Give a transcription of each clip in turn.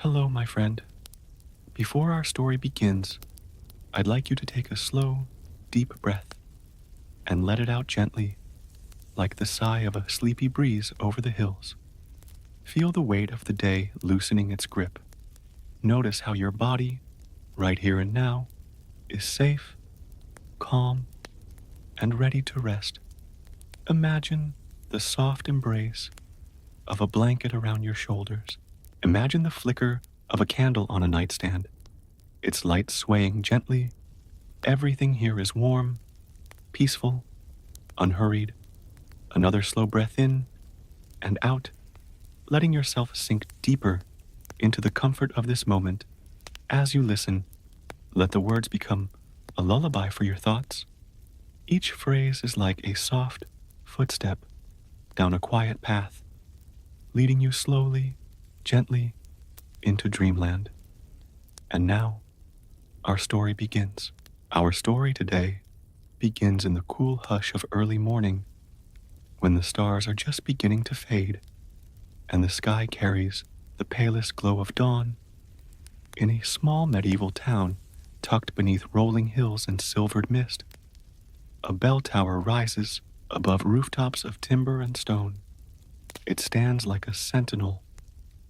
Hello, my friend. Before our story begins, I'd like you to take a slow, deep breath and let it out gently, like the sigh of a sleepy breeze over the hills. Feel the weight of the day loosening its grip. Notice how your body, right here and now, is safe, calm, and ready to rest. Imagine the soft embrace of a blanket around your shoulders. Imagine the flicker of a candle on a nightstand, its light swaying gently. Everything here is warm, peaceful, unhurried. Another slow breath in and out, letting yourself sink deeper into the comfort of this moment. As you listen, let the words become a lullaby for your thoughts. Each phrase is like a soft footstep down a quiet path, leading you slowly, gently into dreamland. And now, our story begins. Our story today begins in the cool hush of early morning, when the stars are just beginning to fade and the sky carries the palest glow of dawn. In a small medieval town tucked beneath rolling hills and silvered mist, a bell tower rises above rooftops of timber and stone. It stands like a sentinel,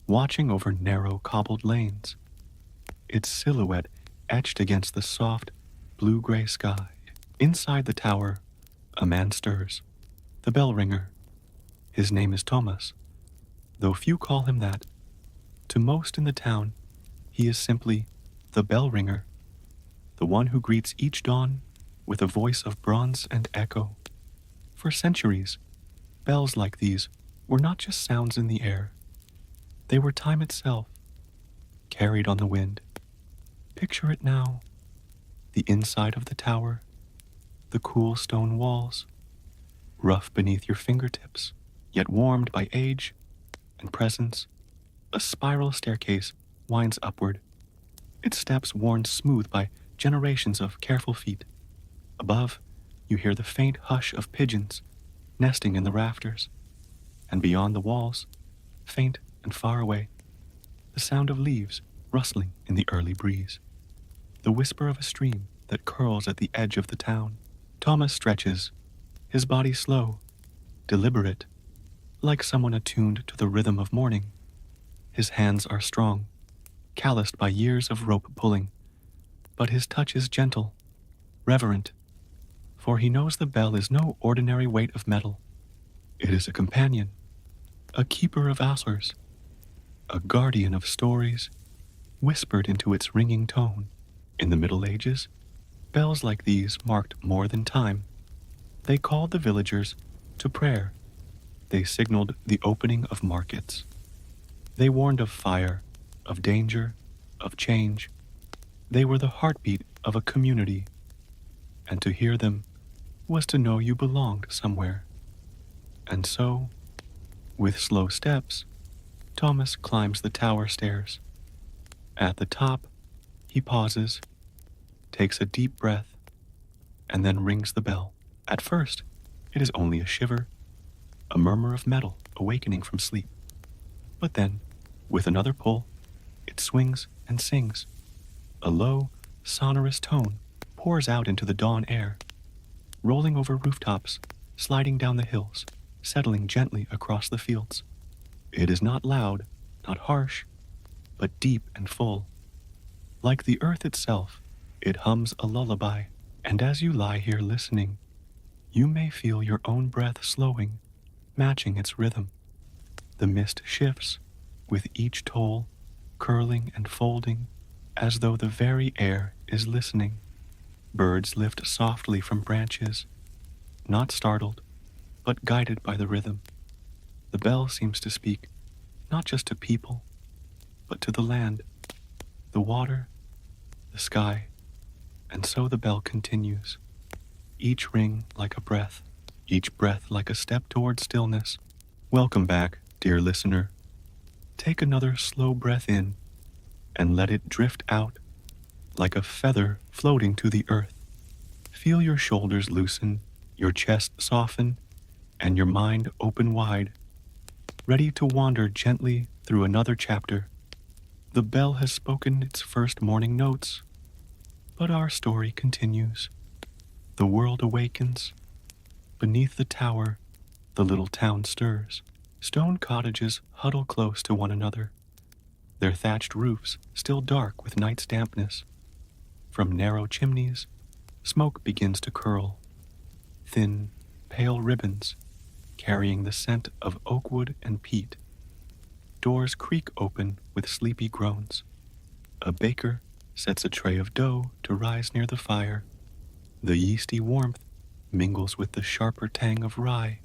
watching over narrow cobbled lanes, its silhouette etched against the soft, blue-gray sky. Inside the tower, a man stirs, the bell ringer. His name is Thomas, though few call him that. To most in the town, he is simply the bell ringer, the one who greets each dawn with a voice of bronze and echo. For centuries, bells like these were not just sounds in the air. They were time itself, carried on the wind. Picture it now, the inside of the tower, the cool stone walls, rough beneath your fingertips, yet warmed by age and presence. A spiral staircase winds upward, its steps worn smooth by generations of careful feet. Above, you hear the faint hush of pigeons nesting in the rafters, and beyond the walls, faint and far away, the sound of leaves rustling in the early breeze, the whisper of a stream that curls at the edge of the town. Thomas stretches, his body slow, deliberate, like someone attuned to the rhythm of morning. His hands are strong, calloused by years of rope pulling, but his touch is gentle, reverent, for he knows the bell is no ordinary weight of metal. It is a companion, a keeper of hours, a guardian of stories, whispered into its ringing tone. In the Middle Ages, bells like these marked more than time. They called the villagers to prayer. They signaled the opening of markets. They warned of fire, of danger, of change. They were the heartbeat of a community, and to hear them was to know you belonged somewhere. And so, with slow steps, Thomas climbs the tower stairs. At the top, he pauses, takes a deep breath, and then rings the bell. At first, it is only a shiver, a murmur of metal awakening from sleep. But then, with another pull, it swings and sings. A low, sonorous tone pours out into the dawn air, rolling over rooftops, sliding down the hills, settling gently across the fields. It is not loud, not harsh, but deep and full. Like the earth itself, it hums a lullaby, and as you lie here listening, you may feel your own breath slowing, matching its rhythm. The mist shifts, with each toll curling and folding, as though the very air is listening. Birds lift softly from branches, not startled, but guided by the rhythm. The bell seems to speak not just to people, but to the land, the water, the sky. And so the bell continues, each ring like a breath, each breath like a step toward stillness. Welcome back, dear listener. Take another slow breath in and let it drift out like a feather floating to the earth. Feel your shoulders loosen, your chest soften, and your mind open wide, ready to wander gently through another chapter. The bell has spoken its first morning notes, but our story continues. The world awakens. Beneath the tower, the little town stirs. Stone cottages huddle close to one another, their thatched roofs still dark with night's dampness. From narrow chimneys, smoke begins to curl, thin, pale ribbons carrying the scent of oak wood and peat. Doors creak open with sleepy groans. A baker sets a tray of dough to rise near the fire. The yeasty warmth mingles with the sharper tang of rye,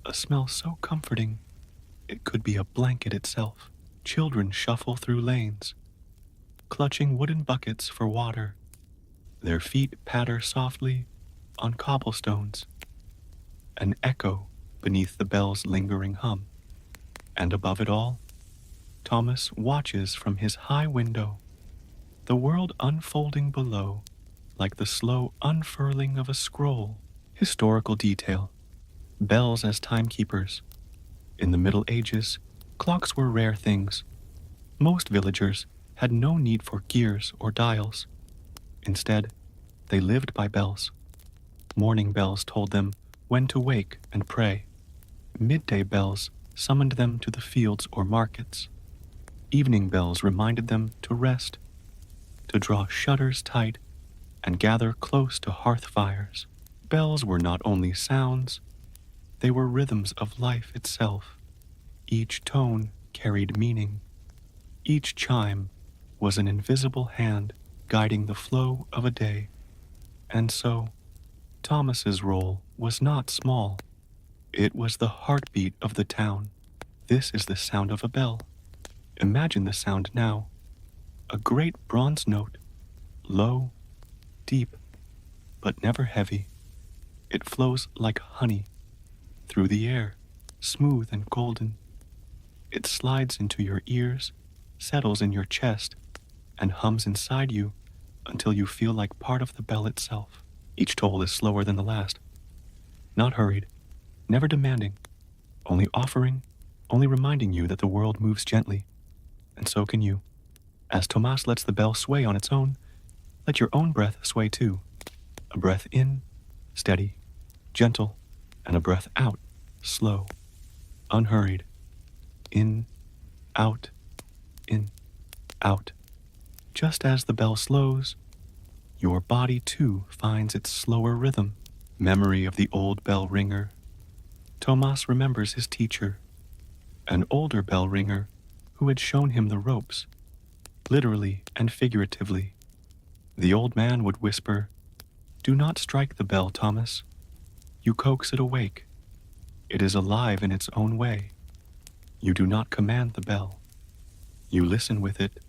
a smell so comforting it could be a blanket itself. Children shuffle through lanes, clutching wooden buckets for water. Their feet patter softly on cobblestones, an echo beneath the bell's lingering hum. And above it all, Thomas watches from his high window, the world unfolding below like the slow unfurling of a scroll. Historical detail. Bells as timekeepers. In the Middle Ages, clocks were rare things. Most villagers had no need for gears or dials. Instead, they lived by bells. Morning bells told them when to wake and pray. Midday bells summoned them to the fields or markets. Evening bells reminded them to rest, to draw shutters tight, and gather close to hearth fires. Bells were not only sounds, they were rhythms of life itself. Each tone carried meaning. Each chime was an invisible hand guiding the flow of a day. And so, Thomas's role was not small. It was the heartbeat of the town. This is the sound of a bell. Imagine the sound now. A great bronze note, low, deep, but never heavy. It flows like honey through the air, smooth and golden. It slides into your ears, settles in your chest, and hums inside you until you feel like part of the bell itself. Each toll is slower than the last, not hurried, never demanding, only offering, only reminding you that the world moves gently, and so can you. As Thomas lets the bell sway on its own, let your own breath sway too. A breath in, steady, gentle, and a breath out, slow, unhurried. In, out, in, out. Just as the bell slows, your body too finds its slower rhythm. Memory of the old bell ringer. Thomas remembers his teacher, an older bell ringer who had shown him the ropes, literally and figuratively. The old man would whisper, "Do not strike the bell, Thomas. You coax it awake. It is alive in its own way. You do not command the bell. You listen with it."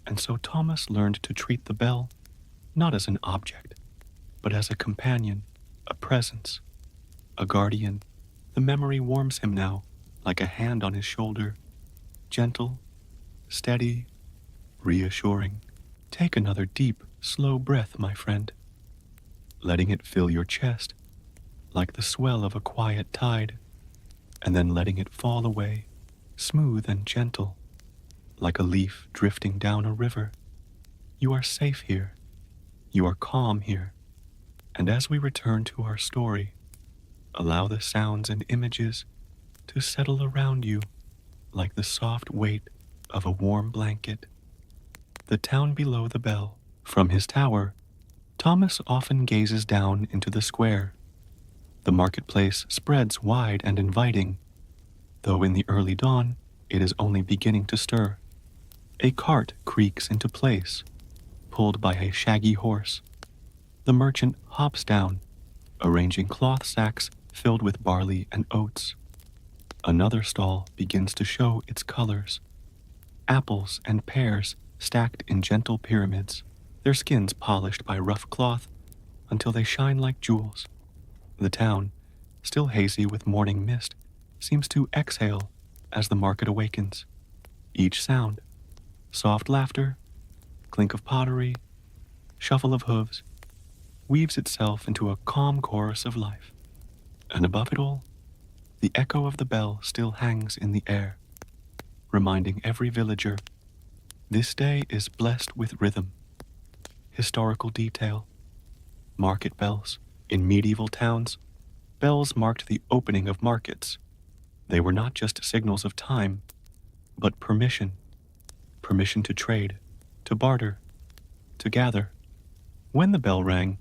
And so Thomas learned to treat the bell not as an object, but as a companion, a presence, a guardian. The memory warms him now like a hand on his shoulder, gentle, steady, reassuring. Take another deep, slow breath, my friend, letting it fill your chest like the swell of a quiet tide, and then letting it fall away, smooth and gentle, like a leaf drifting down a river. You are safe here. You are calm here. And as we return to our story, allow the sounds and images to settle around you like the soft weight of a warm blanket. The town below the bell. From his tower, Thomas often gazes down into the square. The marketplace spreads wide and inviting, though in the early dawn it is only beginning to stir. A cart creaks into place, pulled by a shaggy horse. The merchant hops down, arranging cloth sacks filled with barley and oats. Another stall begins to show its colors. Apples and pears stacked in gentle pyramids, their skins polished by rough cloth until they shine like jewels. The town, still hazy with morning mist, seems to exhale as the market awakens. Each sound, soft laughter, clink of pottery, shuffle of hooves, weaves itself into a calm chorus of life. And above it all, the echo of the bell still hangs in the air, reminding every villager This day is blessed with rhythm, historical detail, market bells. In medieval towns, bells marked the opening of markets. They were not just signals of time, but permission to trade, to barter, to gather. When the bell rang,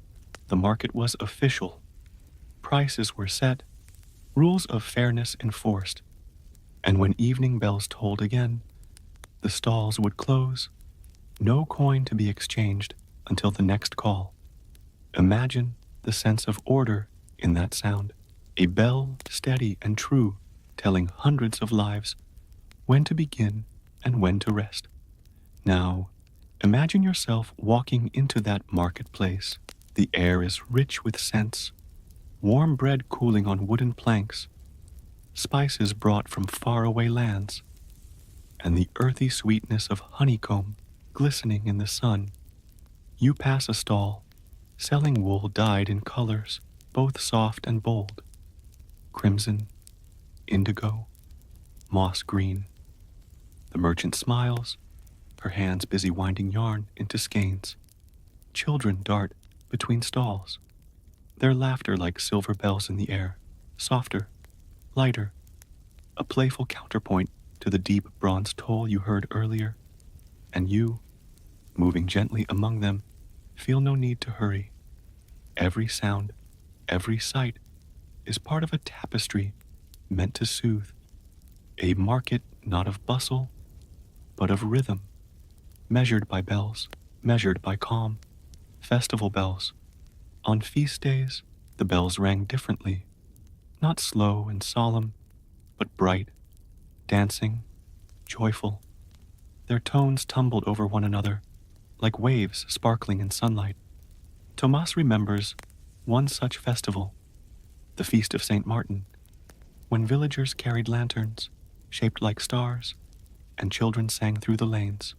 the market was official. Prices were set, rules of fairness enforced. And when evening bells tolled again, the stalls would close, no coin to be exchanged until the next call. Imagine the sense of order in that sound. A bell steady and true, telling hundreds of lives when to begin and when to rest. Now, imagine yourself walking into that marketplace. The air is rich with scents, warm bread cooling on wooden planks, spices brought from faraway lands, and the earthy sweetness of honeycomb glistening in the sun. You pass a stall, selling wool dyed in colors, both soft and bold, crimson, indigo, moss green. The merchant smiles, her hands busy winding yarn into skeins. Children dart between stalls, their laughter like silver bells in the air, softer, lighter, a playful counterpoint to the deep bronze toll you heard earlier. And you, moving gently among them, feel no need to hurry. Every sound, every sight is part of a tapestry meant to soothe. A market not of bustle, but of rhythm, measured by bells, measured by calm. Festival bells. On feast days, the bells rang differently, not slow and solemn, but bright, dancing, joyful. Their tones tumbled over one another, like waves sparkling in sunlight. Tomas remembers one such festival, the Feast of St. Martin, when villagers carried lanterns, shaped like stars, and children sang through the lanes.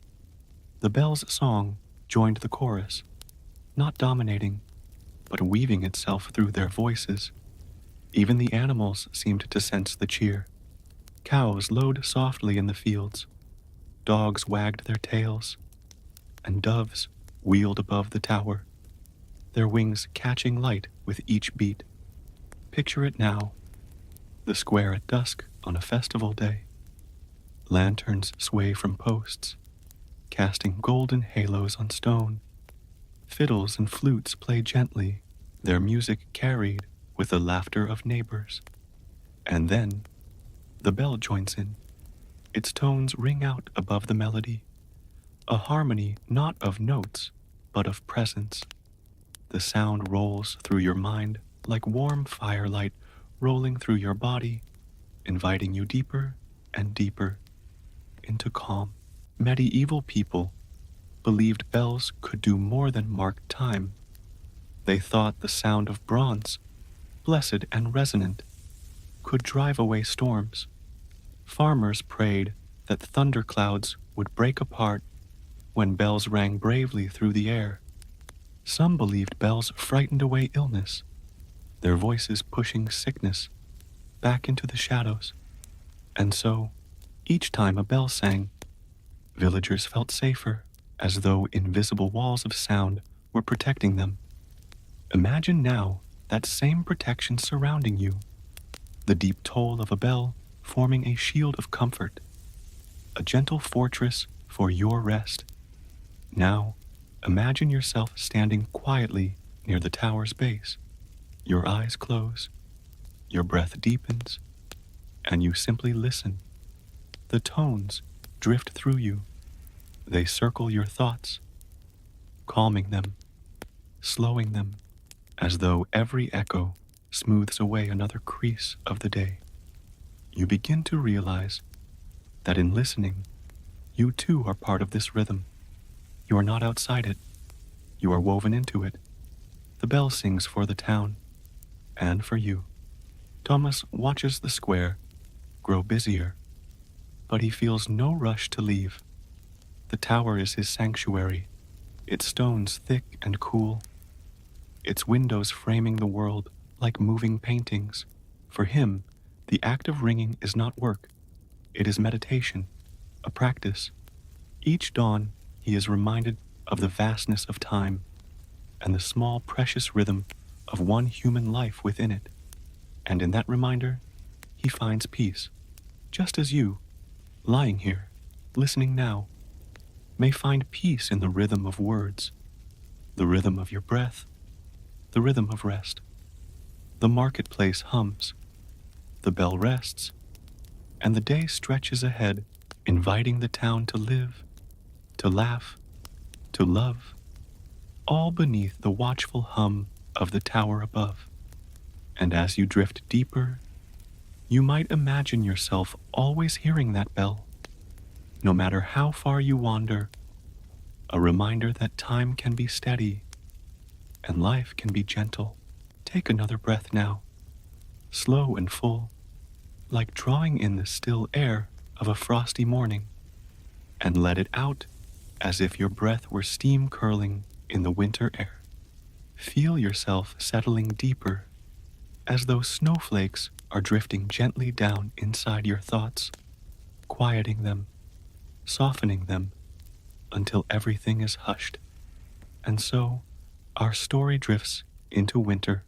The bell's song joined the chorus, not dominating, but weaving itself through their voices. Even the animals seemed to sense the cheer. Cows lowed softly in the fields, dogs wagged their tails, and doves wheeled above the tower, their wings catching light with each beat. Picture it now, the square at dusk on a festival day. Lanterns sway from posts, casting golden halos on stone. Fiddles and flutes play gently, their music carried with the laughter of neighbors. And then, the bell joins in. Its tones ring out above the melody, a harmony not of notes, but of presence. The sound rolls through your mind like warm firelight rolling through your body, inviting you deeper and deeper into calm. Medieval people believed bells could do more than mark time. They thought the sound of bronze, blessed and resonant, could drive away storms. Farmers prayed that thunderclouds would break apart when bells rang bravely through the air. Some believed bells frightened away illness, their voices pushing sickness back into the shadows. And so, each time a bell sang, villagers felt safer, as though invisible walls of sound were protecting them. Imagine now that same protection surrounding you, the deep toll of a bell forming a shield of comfort, a gentle fortress for your rest. Now, imagine yourself standing quietly near the tower's base. Your eyes close, your breath deepens, and you simply listen. The tones drift through you. They circle your thoughts, calming them, slowing them, as though every echo smooths away another crease of the day. You begin to realize that in listening, you too are part of this rhythm. You are not outside it. You are woven into it. The bell sings for the town, and for you. Thomas watches the square grow busier, but he feels no rush to leave. The tower is his sanctuary, its stones thick and cool, its windows framing the world like moving paintings. For him, the act of ringing is not work. It is meditation, a practice. Each dawn, he is reminded of the vastness of time and the small, precious rhythm of one human life within it. And in that reminder, he finds peace, just as you, lying here, listening now, may find peace in the rhythm of words, the rhythm of your breath, the rhythm of rest. The marketplace hums, the bell rests, and the day stretches ahead, inviting the town to live, to laugh, to love, all beneath the watchful hum of the tower above. And as you drift deeper, you might imagine yourself always hearing that bell, no matter how far you wander, a reminder that time can be steady and life can be gentle. Take another breath now, slow and full, like drawing in the still air of a frosty morning, and let it out as if your breath were steam curling in the winter air. Feel yourself settling deeper, as though snowflakes are drifting gently down inside your thoughts, quieting them, softening them, until everything is hushed. And so, our story drifts into winter.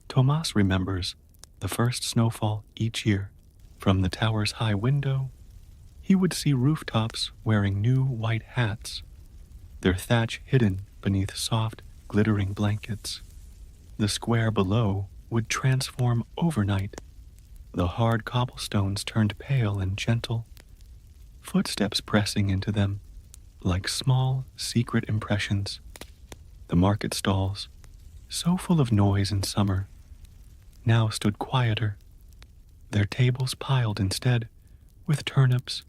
Tomas remembers the first snowfall each year. From the tower's high window, he would see rooftops wearing new white hats, their thatch hidden beneath soft, glittering blankets. The square below would transform overnight. The hard cobblestones turned pale and gentle, footsteps pressing into them like small, secret impressions. The market stalls, so full of noise in summer, now stood quieter, their tables piled instead with turnips,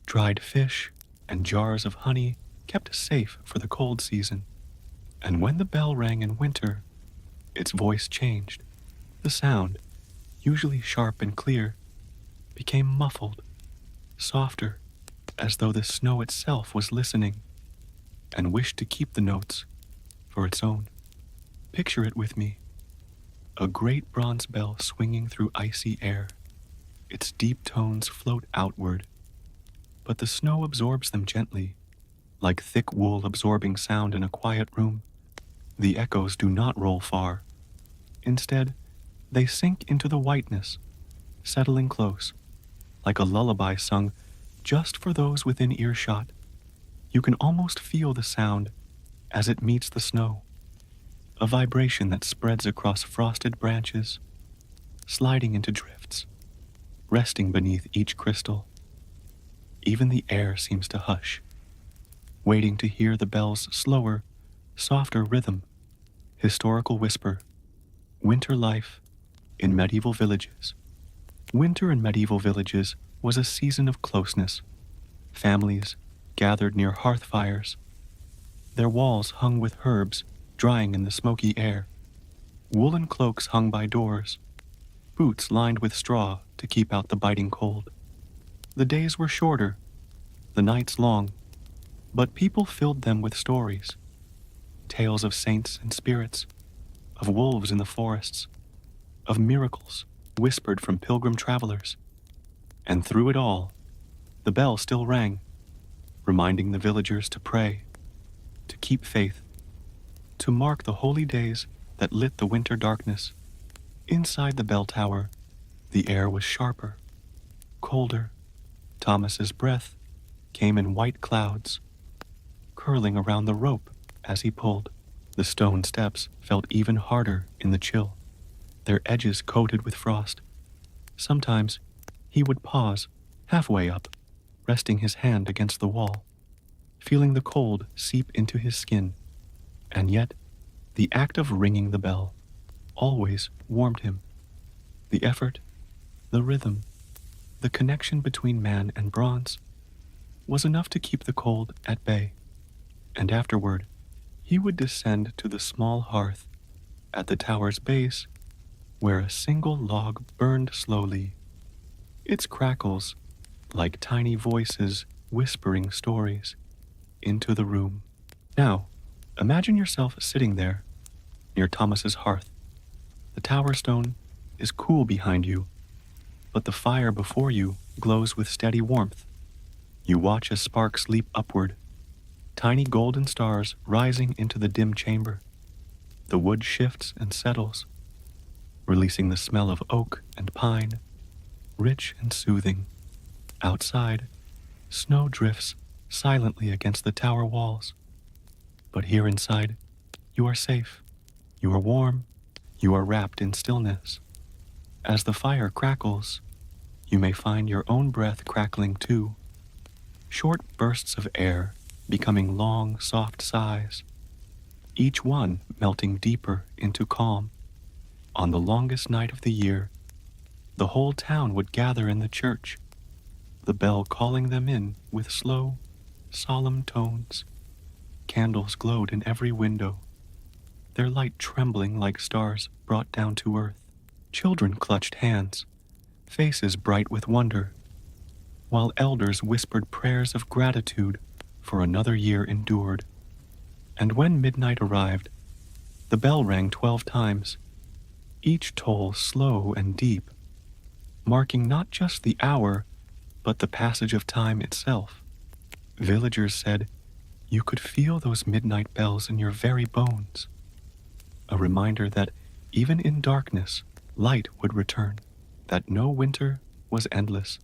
dried fish, and jars of honey kept safe for the cold season. And when the bell rang in winter, its voice changed. The sound, usually sharp and clear, became muffled, softer, as though the snow itself was listening and wished to keep the notes for its own. Picture it with me. A great bronze bell swinging through icy air. Its deep tones float outward, but the snow absorbs them gently, like thick wool absorbing sound in a quiet room. The echoes do not roll far. Instead, they sink into the whiteness, settling close, like a lullaby sung just for those within earshot. You can almost feel the sound as it meets the snow, a vibration that spreads across frosted branches, sliding into drifts, resting beneath each crystal. Even the air seems to hush, waiting to hear the bell's slower, softer rhythm. Historical whisper. Winter life in medieval villages. Winter in medieval villages was a season of closeness. Families gathered near hearth fires, their walls hung with herbs drying in the smoky air. Woolen cloaks hung by doors, boots lined with straw to keep out the biting cold. The days were shorter, the nights long, but people filled them with stories. Tales of saints and spirits, of wolves in the forests, of miracles whispered from pilgrim travelers. And through it all, the bell still rang, reminding the villagers to pray, to keep faith, to mark the holy days that lit the winter darkness. Inside the bell tower, the air was sharper, colder. Thomas's breath came in white clouds, curling around the rope as he pulled. The stone steps felt even harder in the chill, their edges coated with frost. Sometimes he would pause, halfway up, resting his hand against the wall, feeling the cold seep into his skin. And yet, the act of ringing the bell always warmed him. The effort, the rhythm, the connection between man and bronze was enough to keep the cold at bay. And afterward, he would descend to the small hearth at the tower's base where a single log burned slowly, its crackles like tiny voices whispering stories into the room. Now, imagine yourself sitting there near Thomas's hearth. The tower stone is cool behind you, but the fire before you glows with steady warmth. You watch as sparks leap upward, tiny golden stars rising into the dim chamber. The wood shifts and settles, releasing the smell of oak and pine, rich and soothing. Outside, snow drifts silently against the tower walls. But here inside, you are safe. You are warm. You are wrapped in stillness. As the fire crackles, you may find your own breath crackling too. Short bursts of air becoming long, soft sighs, each one melting deeper into calm. On the longest night of the year, the whole town would gather in the church, the bell calling them in with slow, solemn tones. Candles glowed in every window, their light trembling like stars brought down to earth. Children clutched hands, faces bright with wonder, while elders whispered prayers of gratitude for another year endured. And when midnight arrived, the bell rang 12 times, each toll slow and deep, marking not just the hour, but the passage of time itself. Villagers said, you could feel those midnight bells in your very bones, a reminder that even in darkness, light would return, that no winter was endless.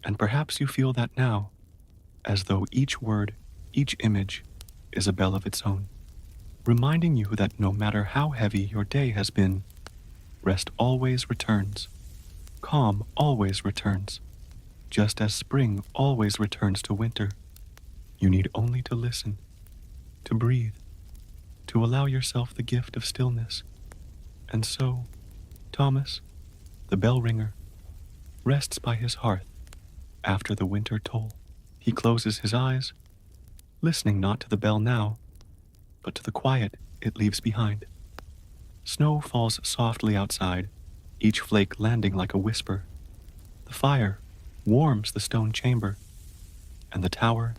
And perhaps you feel that now, as though each word, each image, is a bell of its own, reminding you that no matter how heavy your day has been, rest always returns, calm always returns, just as spring always returns to winter. You need only to listen, to breathe, to allow yourself the gift of stillness. And so, Thomas, the bell ringer, rests by his hearth after the winter toll. He closes his eyes, listening not to the bell now, but to the quiet it leaves behind. Snow falls softly outside, each flake landing like a whisper. The fire warms the stone chamber, and the tower,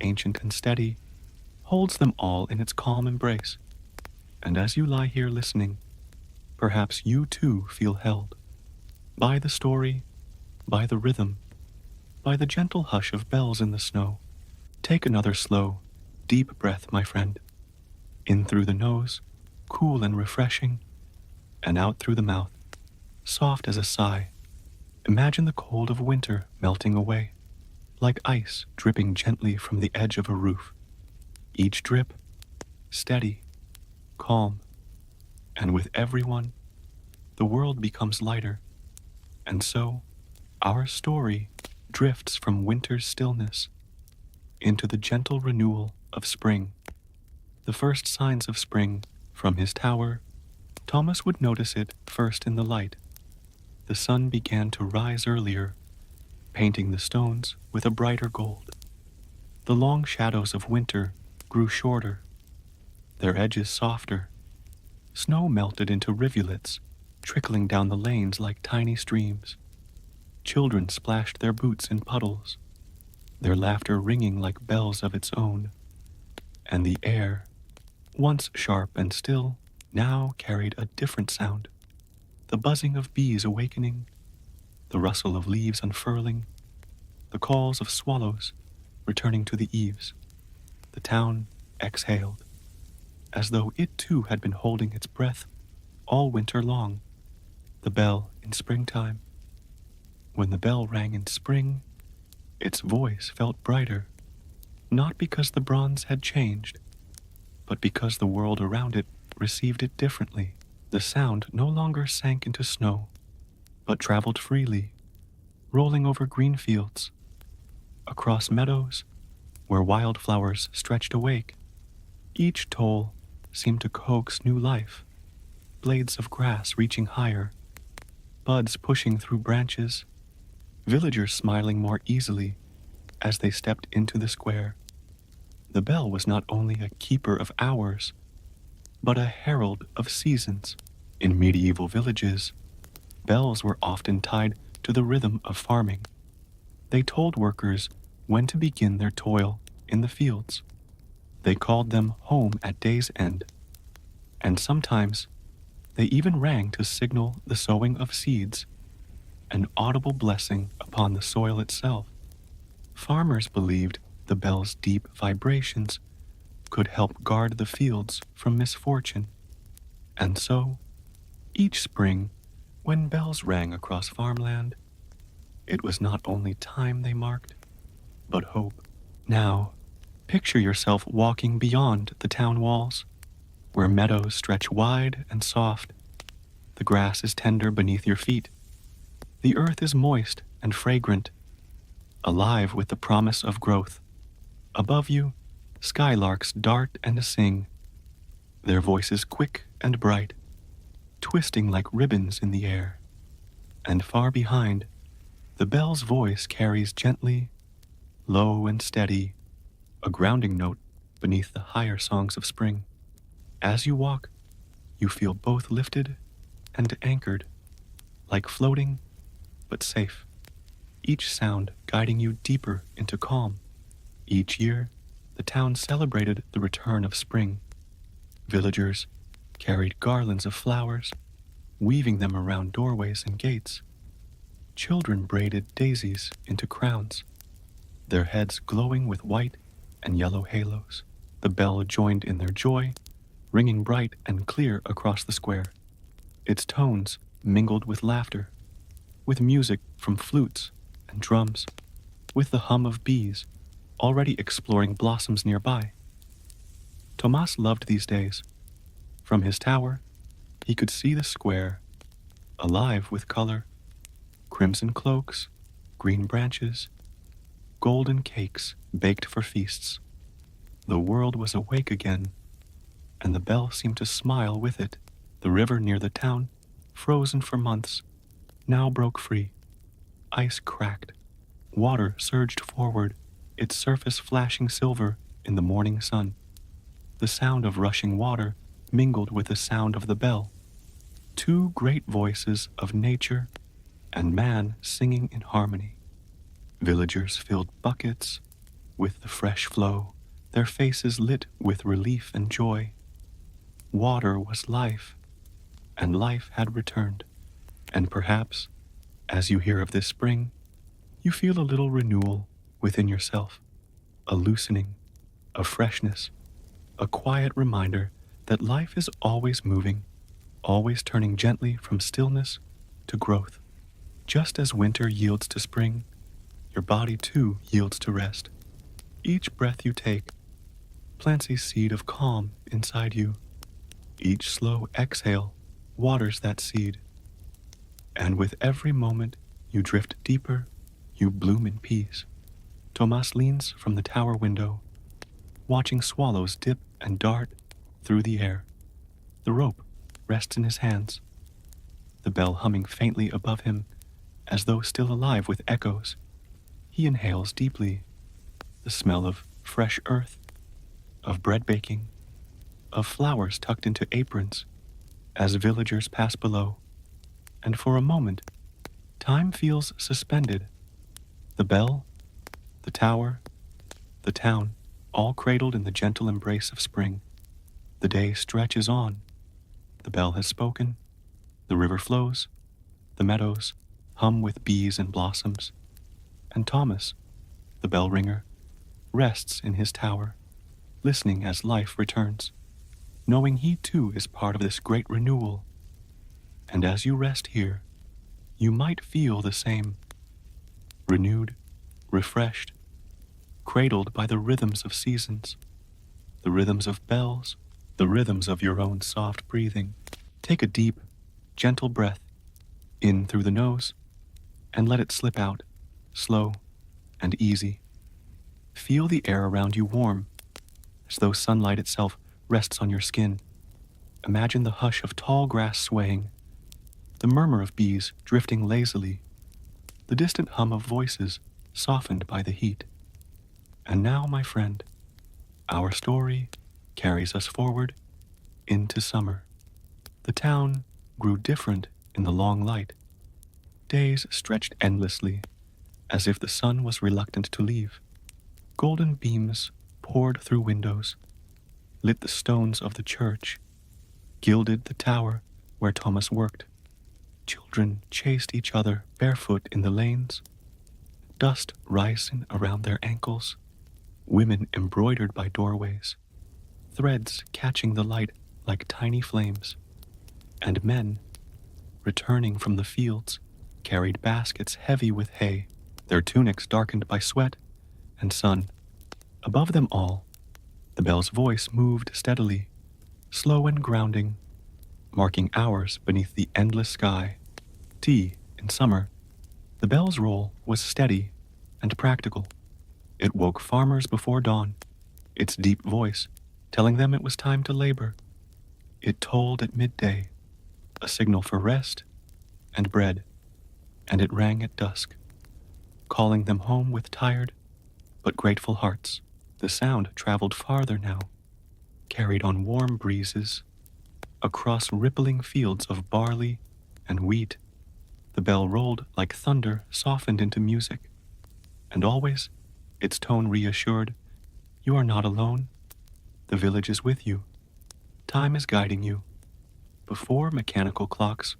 ancient and steady, holds them all in its calm embrace. And as you lie here listening, perhaps you too feel held by the story, by the rhythm, by the gentle hush of bells in the snow. Take another slow, deep breath, my friend. In through the nose, cool and refreshing, and out through the mouth, soft as a sigh. Imagine the cold of winter melting away, like ice dripping gently from the edge of a roof. Each drip, steady, calm, and with every one, the world becomes lighter. And so, our story drifts from winter's stillness into the gentle renewal of spring. The first signs of spring from his tower, Thomas would notice it first in the light. The sun began to rise earlier, painting the stones with a brighter gold. The long shadows of winter grew shorter, their edges softer. Snow melted into rivulets, trickling down the lanes like tiny streams. Children splashed their boots in puddles, their laughter ringing like bells of its own. And the air, once sharp and still, now carried a different sound. The buzzing of bees awakening, the rustle of leaves unfurling, the calls of swallows returning to the eaves. The town exhaled, as though it too had been holding its breath all winter long. The bell in springtime. When the bell rang in spring, its voice felt brighter, not because the bronze had changed, but because the world around it received it differently. The sound no longer sank into snow, but traveled freely, rolling over green fields, across meadows where wildflowers stretched awake. Each toll seemed to coax new life, blades of grass reaching higher, buds pushing through branches, villagers smiling more easily as they stepped into the square. The bell was not only a keeper of hours, but a herald of seasons. In medieval villages, bells were often tied to the rhythm of farming. They told workers when to begin their toil in the fields. They called them home at day's end, and sometimes they even rang to signal the sowing of seeds, an audible blessing upon the soil itself. Farmers believed the bell's deep vibrations could help guard the fields from misfortune. And so, each spring, when bells rang across farmland, it was not only time they marked, but hope. Now, picture yourself walking beyond the town walls, where meadows stretch wide and soft. The grass is tender beneath your feet. The earth is moist and fragrant, alive with the promise of growth. Above you, skylarks dart and sing, their voices quick and bright, twisting like ribbons in the air. And far behind, the bell's voice carries gently, low and steady, a grounding note beneath the higher songs of spring. As you walk, you feel both lifted and anchored, like floating but safe, each sound guiding you deeper into calm. Each year, the town celebrated the return of spring. Villagers carried garlands of flowers, weaving them around doorways and gates. Children braided daisies into crowns, their heads glowing with white and yellow halos. The bell joined in their joy, ringing bright and clear across the square. Its tones mingled with laughter, with music from flutes and drums, with the hum of bees already exploring blossoms nearby. Tomas loved these days. From his tower, he could see the square, alive with color, crimson cloaks, green branches, golden cakes baked for feasts. The world was awake again, and the bell seemed to smile with it. The river near the town, frozen for months, now broke free. Ice cracked. Water surged forward, its surface flashing silver in the morning sun. The sound of rushing water mingled with the sound of the bell. Two great voices of nature and man singing in harmony. Villagers filled buckets with the fresh flow, their faces lit with relief and joy. Water was life, and life had returned. And perhaps, as you hear of this spring, you feel a little renewal within yourself, a loosening, a freshness, a quiet reminder that life is always moving, always turning gently from stillness to growth. Just as winter yields to spring, your body too yields to rest. Each breath you take plants a seed of calm inside you. Each slow exhale waters that seed. And with every moment you drift deeper, you bloom in peace. Tomas leans from the tower window, watching swallows dip and dart through the air. The rope rests in his hands, the bell humming faintly above him as though still alive with echoes. He inhales deeply, the smell of fresh earth, of bread baking, of flowers tucked into aprons as villagers pass below. And for a moment, time feels suspended. The bell, the tower, the town, all cradled in the gentle embrace of spring. The day stretches on. The bell has spoken. The river flows. The meadows hum with bees and blossoms. And Thomas, the bell ringer, rests in his tower, listening as life returns, knowing he too is part of this great renewal. And as you rest here, you might feel the same, renewed, refreshed, cradled by the rhythms of seasons, the rhythms of bells, the rhythms of your own soft breathing. Take a deep, gentle breath in through the nose and let it slip out, slow and easy. Feel the air around you warm, as though sunlight itself rests on your skin. Imagine the hush of tall grass swaying, the murmur of bees drifting lazily, the distant hum of voices softened by the heat. And now, my friend, our story carries us forward into summer. The town grew different in the long light. Days stretched endlessly, as if the sun was reluctant to leave. Golden beams poured through windows, lit the stones of the church, gilded the tower where Thomas worked. Children chased each other barefoot in the lanes. dust rising around their ankles, women embroidered by doorways, threads catching the light like tiny flames, and men, returning from the fields, carried baskets heavy with hay, their tunics darkened by sweat and sun. Above them all, the bell's voice moved steadily, slow and grounding, marking hours beneath the endless sky. In summer, the bell's role was steady and practical. It woke farmers before dawn, its deep voice telling them it was time to labor. It tolled at midday, a signal for rest and bread, and it rang at dusk, calling them home with tired but grateful hearts. The sound traveled farther now, carried on warm breezes, across rippling fields of barley and wheat. The bell rolled like thunder softened into music, and always its tone reassured, "You are not alone. The village is with you. Time is guiding you." Before mechanical clocks,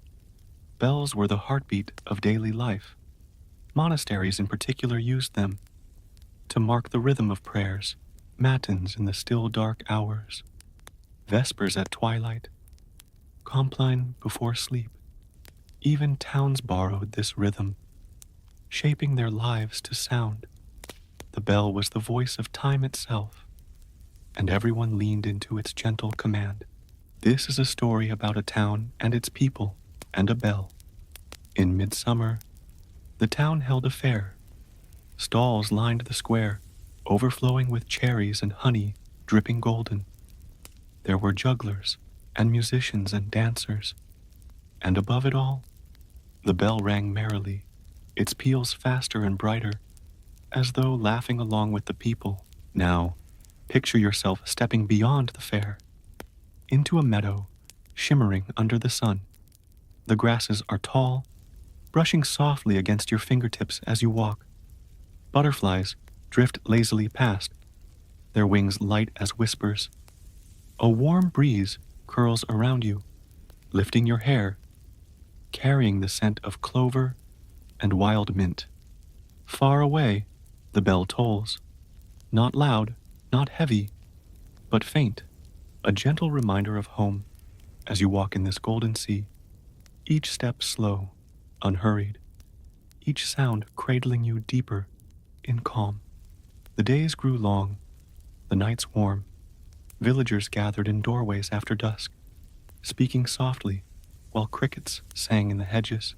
bells were the heartbeat of daily life. Monasteries in particular used them to mark the rhythm of prayers, matins in the still dark hours, vespers at twilight, compline before sleep. Even towns borrowed this rhythm, shaping their lives to sound. The bell was the voice of time itself, and everyone leaned into its gentle command. This is a story about a town and its people, and a bell. In midsummer, the town held a fair. Stalls lined the square, overflowing with cherries and honey dripping golden. There were jugglers and musicians and dancers, and above it all, the bell rang merrily, its peals faster and brighter, as though laughing along with the people. Now, picture yourself stepping beyond the fair, into a meadow shimmering under the sun. The grasses are tall, brushing softly against your fingertips as you walk. Butterflies drift lazily past, their wings light as whispers. A warm breeze curls around you, lifting your hair, carrying the scent of clover and wild mint. Far away, the bell tolls, not loud, not heavy, but faint, a gentle reminder of home as you walk in this golden sea, each step slow, unhurried, each sound cradling you deeper in calm. The days grew long, the nights warm. Villagers gathered in doorways after dusk, speaking softly while crickets sang in the hedges.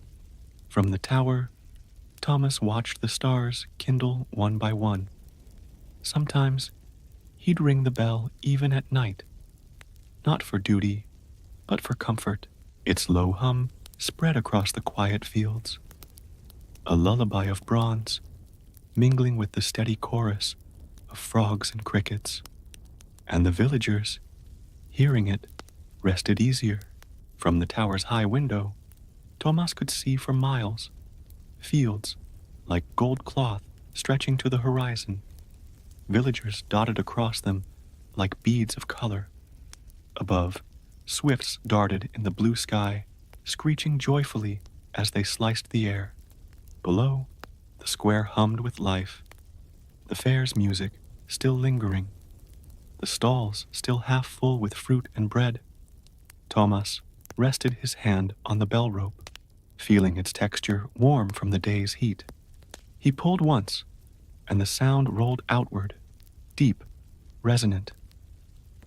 From the tower, Thomas watched the stars kindle one by one. Sometimes he'd ring the bell even at night, not for duty, but for comfort. Its low hum spread across the quiet fields, a lullaby of bronze, mingling with the steady chorus of frogs and crickets. And the villagers, hearing it, rested easier. From the tower's high window, Thomas could see for miles, fields like gold cloth stretching to the horizon, villagers dotted across them like beads of color. Above, swifts darted in the blue sky, screeching joyfully as they sliced the air. Below, the square hummed with life, the fair's music still lingering, the stalls still half full with fruit and bread. Thomas rested his hand on the bell rope, feeling its texture warm from the day's heat. He pulled once, and the sound rolled outward, deep, resonant,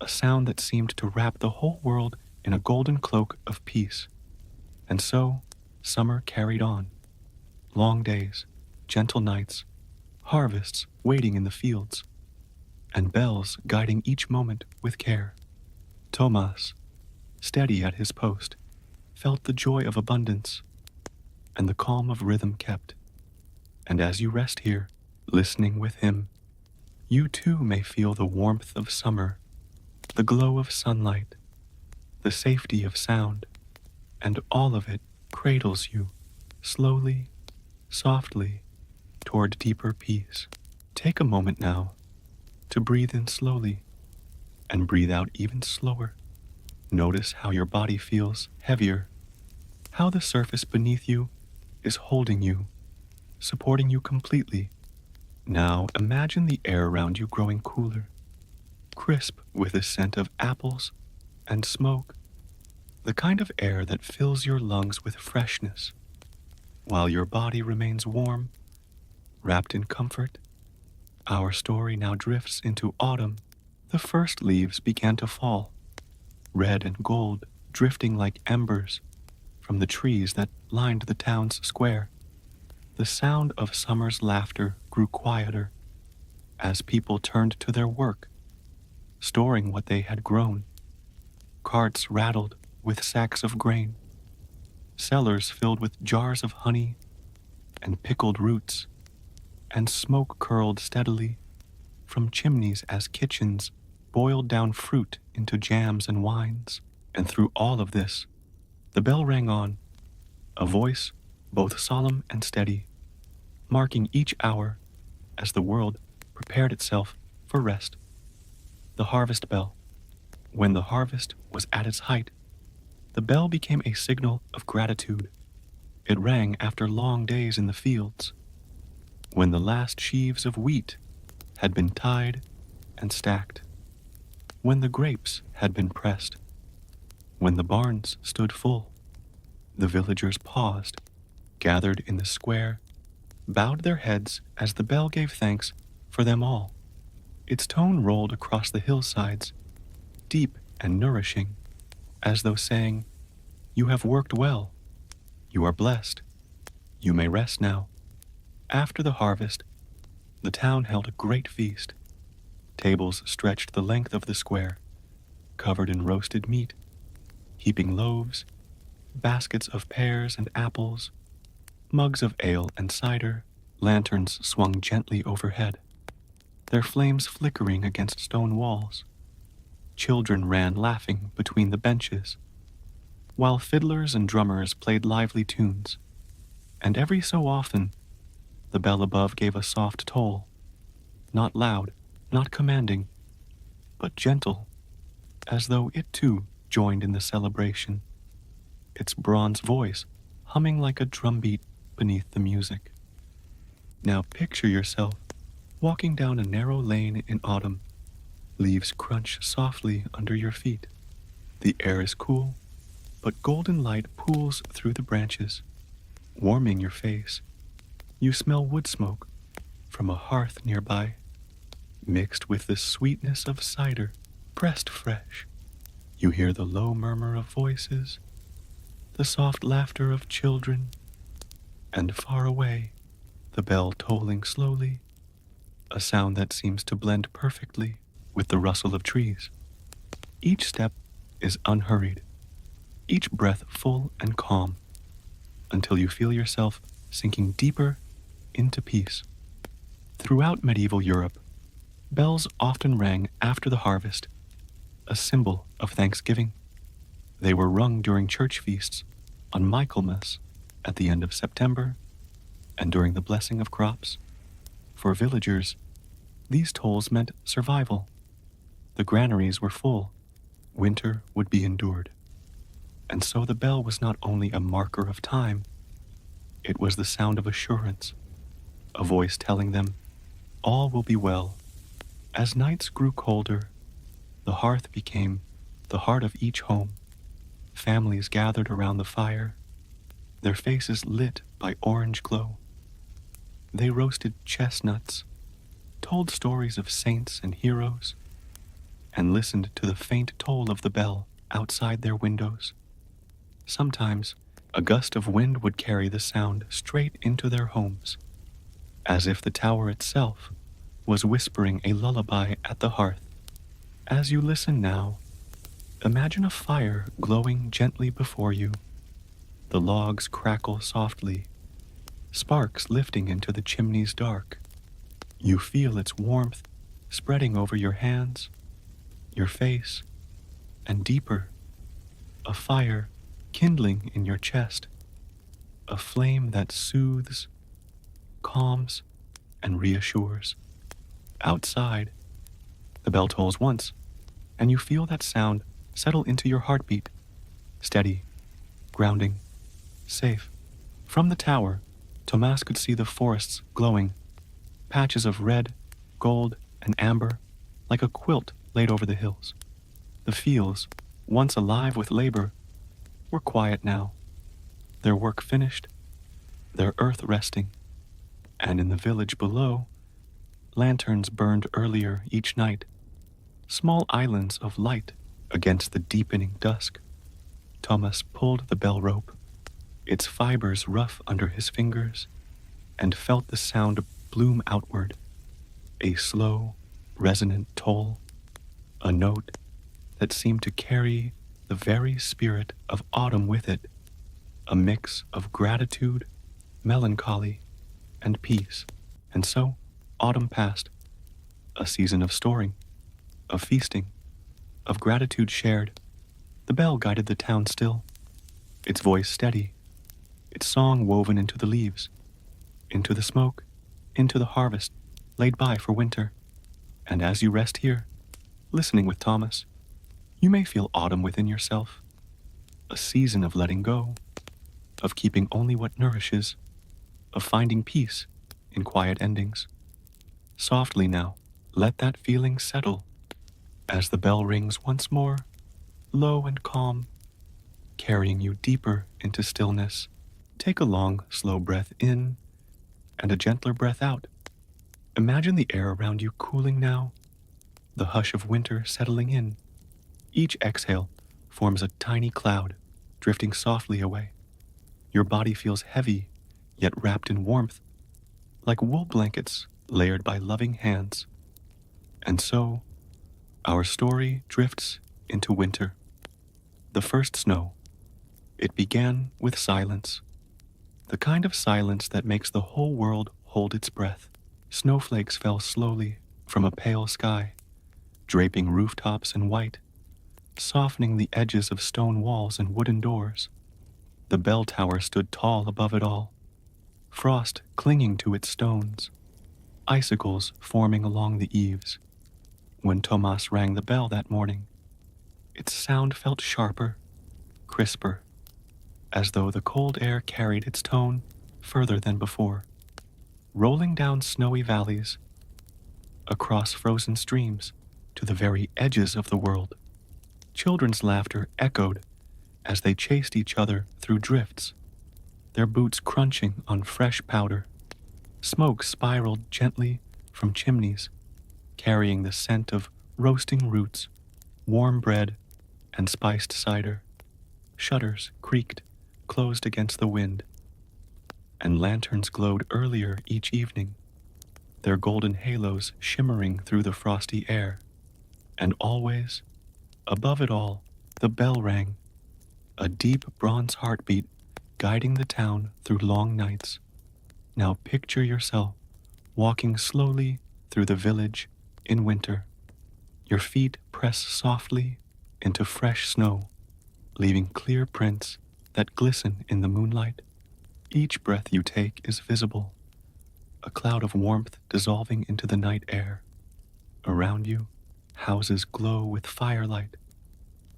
a sound that seemed to wrap the whole world in a golden cloak of peace. And so, summer carried on. Long days, gentle nights, harvests waiting in the fields, and bells guiding each moment with care. Thomas, steady at his post, felt the joy of abundance and the calm of rhythm kept. And as you rest here, listening with him, you too may feel the warmth of summer, the glow of sunlight, the safety of sound, and all of it cradles you, slowly, softly, toward deeper peace. Take a moment now to breathe in slowly and breathe out even slower. Notice how your body feels heavier, how the surface beneath you is holding you, supporting you completely. Now imagine the air around you growing cooler, crisp with the scent of apples and smoke, the kind of air that fills your lungs with freshness, while your body remains warm, wrapped in comfort. Our story now drifts into autumn. The first leaves began to fall, red and gold, drifting like embers from the trees that lined the town's square. The sound of summer's laughter grew quieter as people turned to their work, storing what they had grown. Carts rattled with sacks of grain, cellars filled with jars of honey and pickled roots, and smoke curled steadily from chimneys as kitchens boiled down fruit into jams and wines. And through all of this, the bell rang on, a voice both solemn and steady, marking each hour as the world prepared itself for rest. The harvest bell. When the harvest was at its height, the bell became a signal of gratitude. It rang after long days in the fields, when the last sheaves of wheat had been tied and stacked, when the grapes had been pressed, when the barns stood full. The villagers paused, gathered in the square, bowed their heads as the bell gave thanks for them all. Its tone rolled across the hillsides, deep and nourishing, as though saying, "You have worked well. You are blessed. You may rest now." After the harvest, the town held a great feast. Tables stretched the length of the square, covered in roasted meat, heaping loaves, baskets of pears and apples, mugs of ale and cider. Lanterns swung gently overhead, their flames flickering against stone walls. Children ran laughing between the benches, while fiddlers and drummers played lively tunes, and every so often the bell above gave a soft toll, not loud, not commanding, but gentle, as though it too joined in the celebration, its bronze voice humming like a drumbeat beneath the music. Now picture yourself walking down a narrow lane in autumn. Leaves crunch softly under your feet. The air is cool, but golden light pools through the branches, warming your face. You smell wood smoke from a hearth nearby, mixed with the sweetness of cider, pressed fresh. You hear the low murmur of voices, the soft laughter of children, and far away, the bell tolling slowly, a sound that seems to blend perfectly with the rustle of trees. Each step is unhurried, each breath full and calm, until you feel yourself sinking deeper into peace. Throughout medieval Europe, bells often rang after the harvest, a symbol of thanksgiving. They were rung during church feasts, on Michaelmas at the end of September, and during the blessing of crops. For villagers, these tolls meant survival. The granaries were full. Winter would be endured. And so the bell was not only a marker of time, it was the sound of assurance, a voice telling them, all will be well. As nights grew colder, the hearth became the heart of each home. Families gathered around the fire, their faces lit by orange glow. They roasted chestnuts, told stories of saints and heroes, and listened to the faint toll of the bell outside their windows. Sometimes, a gust of wind would carry the sound straight into their homes, as if the tower itself was whispering a lullaby at the hearth. As you listen now, imagine a fire glowing gently before you. The logs crackle softly, sparks lifting into the chimney's dark. You feel its warmth spreading over your hands, your face, and deeper, a fire kindling in your chest, a flame that soothes, calms, and reassures. Outside, the bell tolls once, and you feel that sound settle into your heartbeat, steady, grounding, safe. From the tower, Tomas could see the forests glowing, patches of red, gold, and amber, like a quilt laid over the hills. The fields, once alive with labor, were quiet now, their work finished, their earth resting, and in the village below, lanterns burned earlier each night, small islands of light against the deepening dusk. Thomas pulled the bell rope, its fibers rough under his fingers, and felt the sound bloom outward, a slow, resonant toll, a note that seemed to carry the very spirit of autumn with it, a mix of gratitude, melancholy, and peace. And so, autumn passed, a season of storing, of feasting, of gratitude shared. The bell guided the town still, its voice steady, its song woven into the leaves, into the smoke, into the harvest laid by for winter. And as you rest here, listening with Thomas, you may feel autumn within yourself, a season of letting go, of keeping only what nourishes, of finding peace in quiet endings. Softly now, let that feeling settle as the bell rings once more, low and calm, carrying you deeper into stillness. Take a long, slow breath in and a gentler breath out. Imagine the air around you cooling now, the hush of winter settling in. Each exhale forms a tiny cloud, drifting softly away. Your body feels heavy, yet wrapped in warmth, like wool blankets layered by loving hands. And so, our story drifts into winter. The first snow. It began with silence, the kind of silence that makes the whole world hold its breath. Snowflakes fell slowly from a pale sky, draping rooftops in white, softening the edges of stone walls and wooden doors. The bell tower stood tall above it all, frost clinging to its stones, icicles forming along the eaves. When Tomas rang the bell that morning, its sound felt sharper, crisper, as though the cold air carried its tone further than before, rolling down snowy valleys, across frozen streams, to the very edges of the world. Children's laughter echoed as they chased each other through drifts, their boots crunching on fresh powder. Smoke spiraled gently from chimneys, carrying the scent of roasting roots, warm bread, and spiced cider. Shutters creaked, closed against the wind, and lanterns glowed earlier each evening, their golden halos shimmering through the frosty air. And always, above it all, the bell rang, a deep bronze heartbeat guiding the town through long nights. Now picture yourself walking slowly through the village in winter. Your feet press softly into fresh snow, leaving clear prints that glisten in the moonlight. Each breath you take is visible, a cloud of warmth dissolving into the night air. Around you, houses glow with firelight,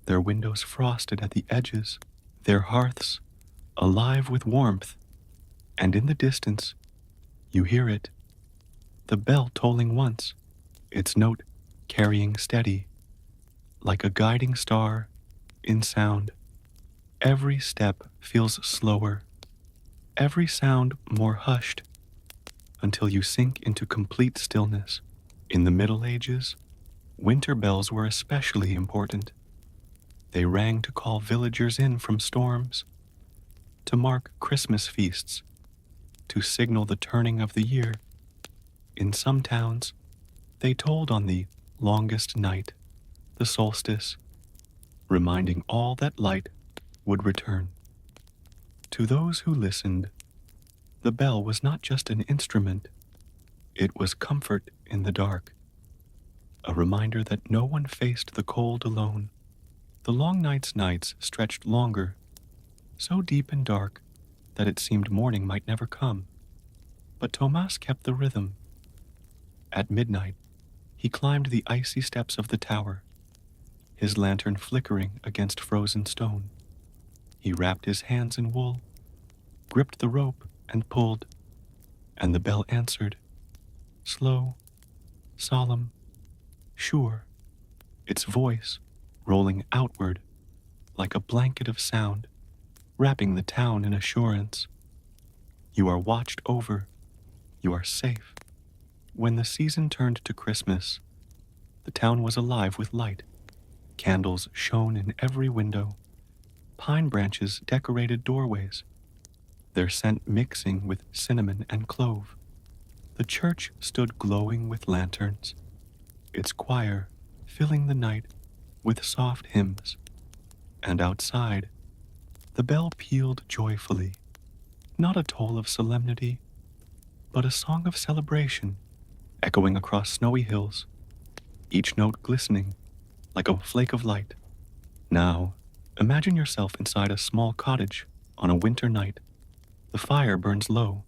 their windows frosted at the edges, their hearths alive with warmth. And in the distance, you hear it, the bell tolling once, its note carrying steady, like a guiding star in sound. Every step feels slower, every sound more hushed, until you sink into complete stillness. In the Middle Ages, winter bells were especially important. They rang to call villagers in from storms, to mark Christmas feasts, to signal the turning of the year. In some towns, they tolled on the longest night, the solstice, reminding all that light would return. To those who listened, the bell was not just an instrument, it was comfort in the dark, a reminder that no one faced the cold alone. The long nights stretched longer, so deep and dark that it seemed morning might never come. But Tomas kept the rhythm. At midnight, he climbed the icy steps of the tower, his lantern flickering against frozen stone. He wrapped his hands in wool, gripped the rope, and pulled, and the bell answered, slow, solemn, sure, its voice rolling outward like a blanket of sound, wrapping the town in assurance. You are watched over, you are safe. When the season turned to Christmas, the town was alive with light. Candles shone in every window. Pine branches decorated doorways, their scent mixing with cinnamon and clove. The church stood glowing with lanterns, its choir filling the night with soft hymns. And outside, the bell pealed joyfully, not a toll of solemnity, but a song of celebration, echoing across snowy hills, each note glistening like a flake of light. Now, imagine yourself inside a small cottage on a winter night. The fire burns low,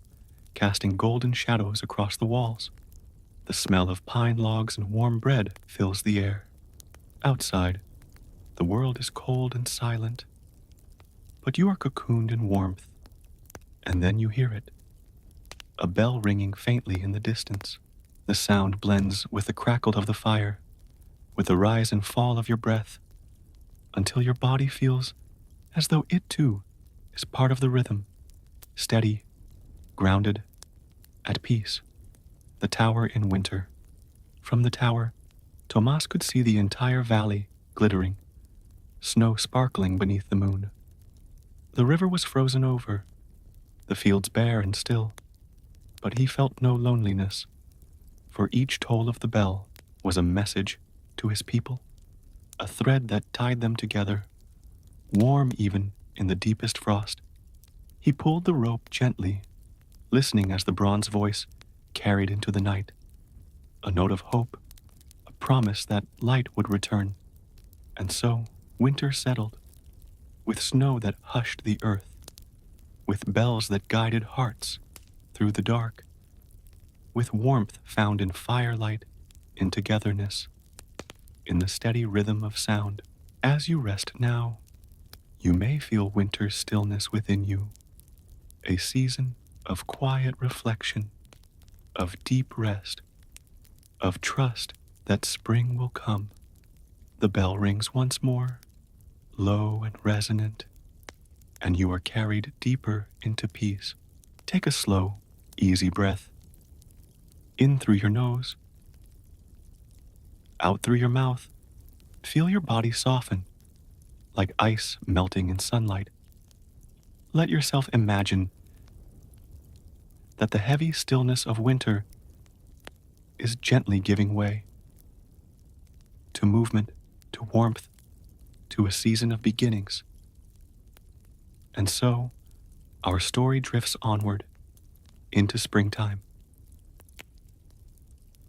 casting golden shadows across the walls. The smell of pine logs and warm bread fills the air. Outside, the world is cold and silent, but you are cocooned in warmth. And then you hear it, a bell ringing faintly in the distance. The sound blends with the crackle of the fire, with the rise and fall of your breath, until your body feels as though it too is part of the rhythm, steady, grounded, at peace. The tower in winter. From the tower, Tomas could see the entire valley glittering, snow sparkling beneath the moon. The river was frozen over, the fields bare and still, but he felt no loneliness, for each toll of the bell was a message to his people, a thread that tied them together, warm even in the deepest frost. He pulled the rope gently, listening as the bronze voice carried into the night, a note of hope, a promise that light would return. And so winter settled, with snow that hushed the earth, with bells that guided hearts through the dark, with warmth found in firelight, in togetherness, in the steady rhythm of sound. As you rest now, you may feel winter's stillness within you, a season of quiet reflection, of deep rest, of trust that spring will come. The bell rings once more, low and resonant, and you are carried deeper into peace. Take a slow, easy breath. In through your nose, out through your mouth. Feel your body soften, like ice melting in sunlight. Let yourself imagine that the heavy stillness of winter is gently giving way to movement, to warmth, to a season of beginnings. And so, our story drifts onward into springtime.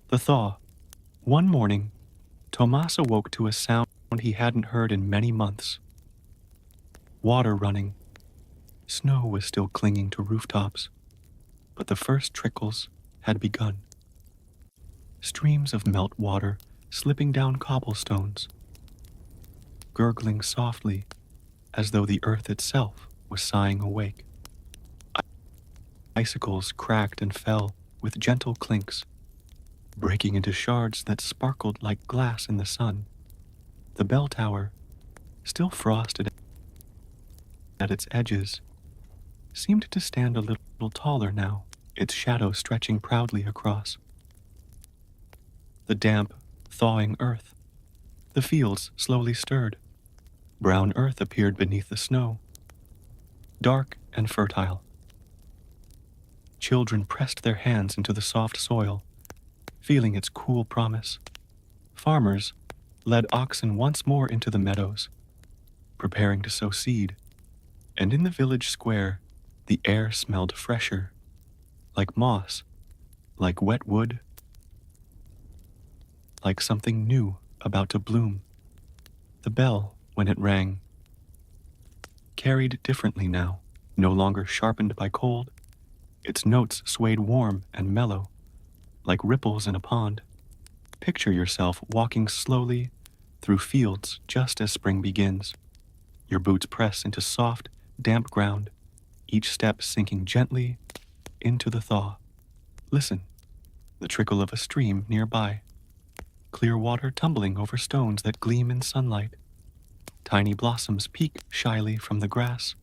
The thaw. One morning, Tomas awoke to a sound he hadn't heard in many months. Water running. Snow was still clinging to rooftops, but the first trickles had begun. Streams of melt water slipping down cobblestones, gurgling softly as though the earth itself was sighing awake. Icicles cracked and fell with gentle clinks, breaking into shards that sparkled like glass in the sun. The bell tower, still frosted at its edges, seemed to stand a little taller now, its shadow stretching proudly across. The damp, thawing earth. The fields slowly stirred. Brown earth appeared beneath the snow, dark and fertile. Children pressed their hands into the soft soil, feeling its cool promise. Farmers led oxen once more into the meadows, preparing to sow seed. And in the village square, the air smelled fresher, like moss, like wet wood, like something new about to bloom. The bell, when it rang, carried differently now, no longer sharpened by cold. Its notes swayed warm and mellow, like ripples in a pond. Picture yourself walking slowly through fields just as spring begins. Your boots press into soft, damp ground, each step sinking gently into the thaw. Listen, the trickle of a stream nearby, clear water tumbling over stones that gleam in sunlight. Tiny blossoms peek shyly from the grass,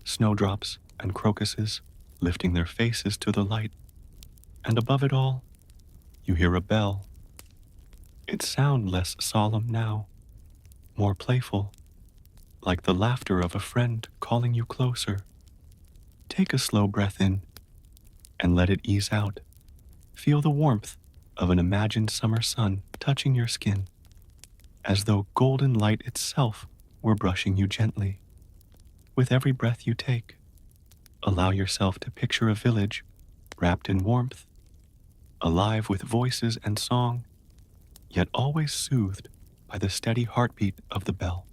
snowdrops and crocuses lifting their faces to the light. And above it all, you hear a bell. Its sound less solemn now, more playful, like the laughter of a friend calling you closer. Take a slow breath in and let it ease out. Feel the warmth of an imagined summer sun touching your skin, as though golden light itself were brushing you gently. With every breath you take, allow yourself to picture a village wrapped in warmth, alive with voices and song, yet always soothed by the steady heartbeat of the bell.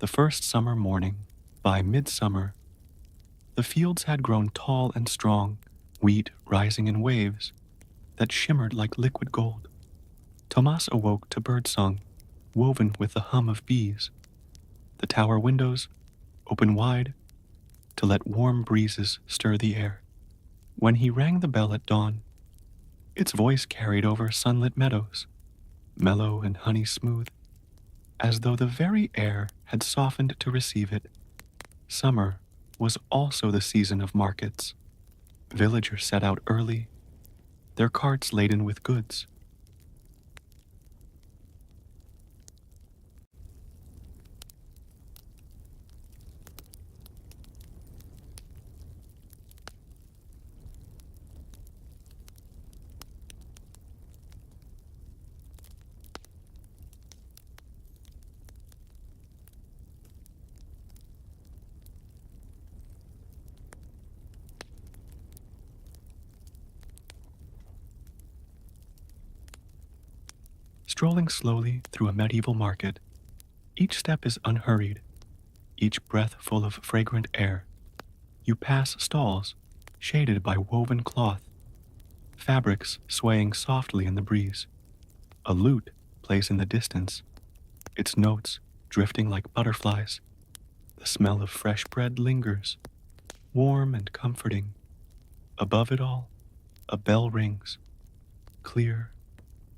The first summer morning, by midsummer, the fields had grown tall and strong, wheat rising in waves that shimmered like liquid gold. Tomas awoke to birdsong, woven with the hum of bees. The tower windows open wide to let warm breezes stir the air. When he rang the bell at dawn, its voice carried over sunlit meadows, mellow and honey smooth, as though the very air had softened to receive it. Summer was also the season of markets. Villagers set out early, their carts laden with goods. Strolling slowly through a medieval market, each step is unhurried, each breath full of fragrant air. You pass stalls shaded by woven cloth, fabrics swaying softly in the breeze. A lute plays in the distance, its notes drifting like butterflies. The smell of fresh bread lingers, warm and comforting. Above it all, a bell rings, clear,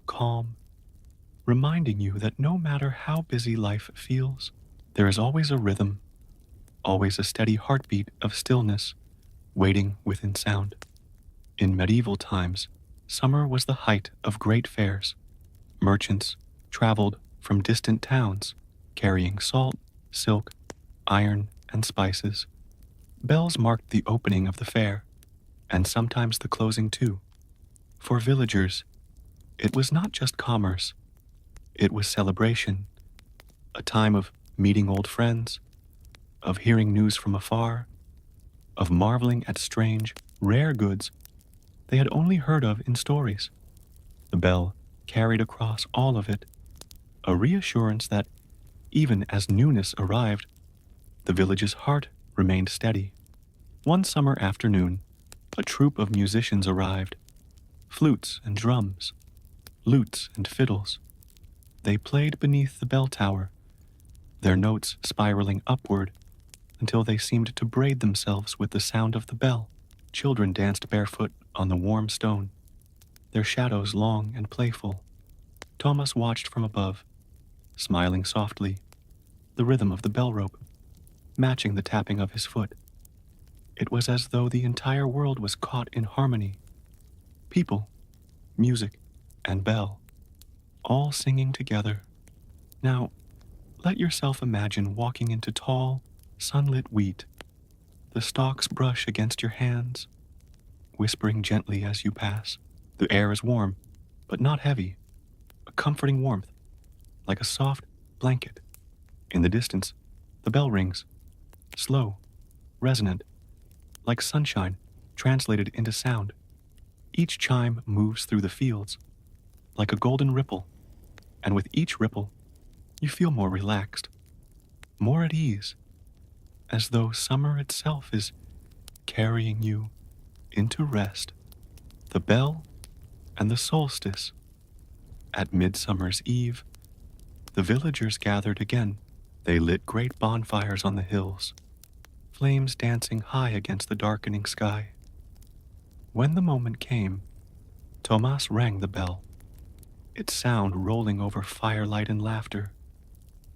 calm, reminding you that no matter how busy life feels, there is always a rhythm, always a steady heartbeat of stillness waiting within sound. In medieval times, summer was the height of great fairs. Merchants traveled from distant towns, carrying salt, silk, iron, and spices. Bells marked the opening of the fair, and sometimes the closing too. For villagers, it was not just commerce, it was celebration, a time of meeting old friends, of hearing news from afar, of marveling at strange, rare goods they had only heard of in stories. The bell carried across all of it a reassurance that, even as newness arrived, the village's heart remained steady. One summer afternoon, a troupe of musicians arrived, flutes and drums, lutes and fiddles. They played beneath the bell tower, their notes spiraling upward until they seemed to braid themselves with the sound of the bell. Children danced barefoot on the warm stone, their shadows long and playful. Thomas watched from above, smiling softly, the rhythm of the bell rope matching the tapping of his foot. It was as though the entire world was caught in harmony. People, music, and bell, all singing together. Now, let yourself imagine walking into tall, sunlit wheat. The stalks brush against your hands, whispering gently as you pass. The air is warm, but not heavy, a comforting warmth, like a soft blanket. In the distance, the bell rings, slow, resonant, like sunshine translated into sound. Each chime moves through the fields, like a golden ripple, and with each ripple, you feel more relaxed, more at ease, as though summer itself is carrying you into rest. The bell and the solstice. At Midsummer's Eve, the villagers gathered again. They lit great bonfires on the hills, flames dancing high against the darkening sky. When the moment came, Tomas rang the bell, its sound rolling over firelight and laughter,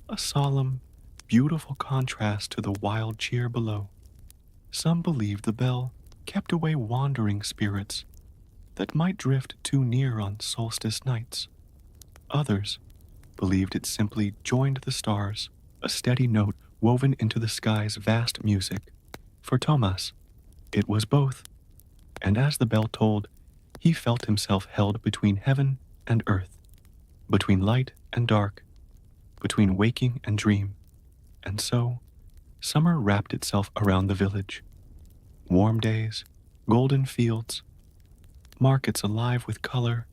a solemn, beautiful contrast to the wild cheer below. Some believed the bell kept away wandering spirits that might drift too near on solstice nights. Others believed it simply joined the stars, a steady note woven into the sky's vast music. For Tomas, it was both, and as the bell tolled, he felt himself held between heaven and earth, between light and dark, between waking and dream. And so, summer wrapped itself around the village. Warm days, golden fields, markets alive with color,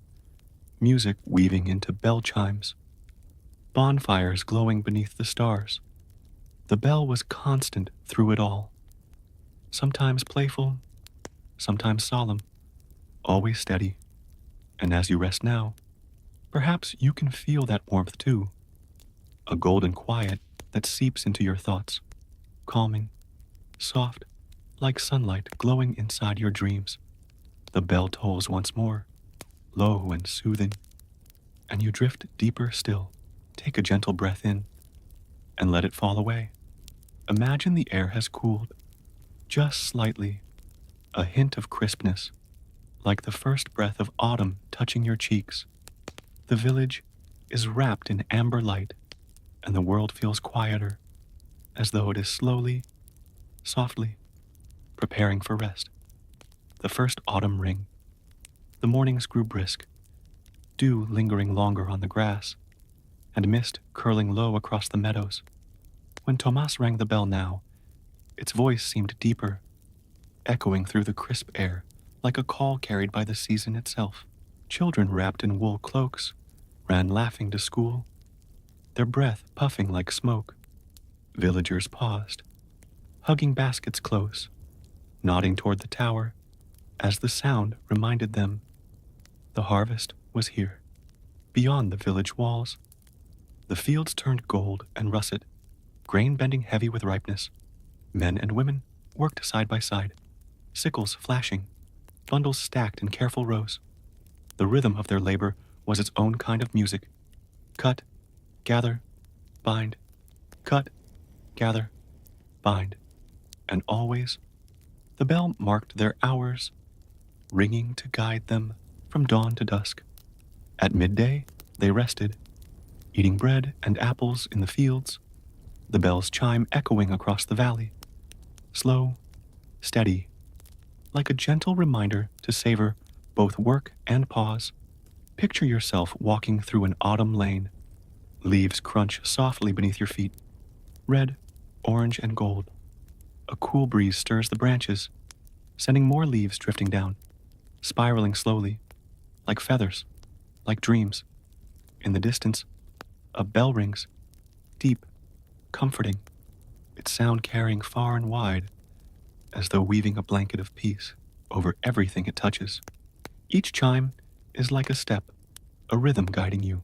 music weaving into bell chimes, bonfires glowing beneath the stars. The bell was constant through it all, sometimes playful, sometimes solemn, always steady. And as you rest now, perhaps you can feel that warmth too, a golden quiet that seeps into your thoughts, calming, soft, like sunlight glowing inside your dreams. The bell tolls once more, low and soothing, and you drift deeper still. Take a gentle breath in and let it fall away. Imagine the air has cooled, just slightly, a hint of crispness, like the first breath of autumn touching your cheeks. The village is wrapped in amber light, and the world feels quieter, as though it is slowly, softly, preparing for rest. The first autumn ring. The mornings grew brisk, dew lingering longer on the grass, and mist curling low across the meadows. When Tomas rang the bell now, its voice seemed deeper, echoing through the crisp air like a call carried by the season itself. Children wrapped in wool cloaks ran laughing to school, their breath puffing like smoke. Villagers paused, hugging baskets close, nodding toward the tower as the sound reminded them the harvest was here. Beyond the village walls, the fields turned gold and russet, grain bending heavy with ripeness. Men and women worked side by side, sickles flashing, bundles stacked in careful rows. The rhythm of their labor was its own kind of music. Cut, gather, bind, cut, gather, bind. And always, the bell marked their hours, ringing to guide them from dawn to dusk. At midday, they rested, eating bread and apples in the fields, the bell's chime echoing across the valley, slow, steady, like a gentle reminder to savor both work and pause. Picture yourself walking through an autumn lane. Leaves crunch softly beneath your feet, red, orange, and gold. A cool breeze stirs the branches, sending more leaves drifting down, spiraling slowly, like feathers, like dreams. In the distance, a bell rings, deep, comforting, its sound carrying far and wide, as though weaving a blanket of peace over everything it touches. Each chime is like a step, a rhythm guiding you,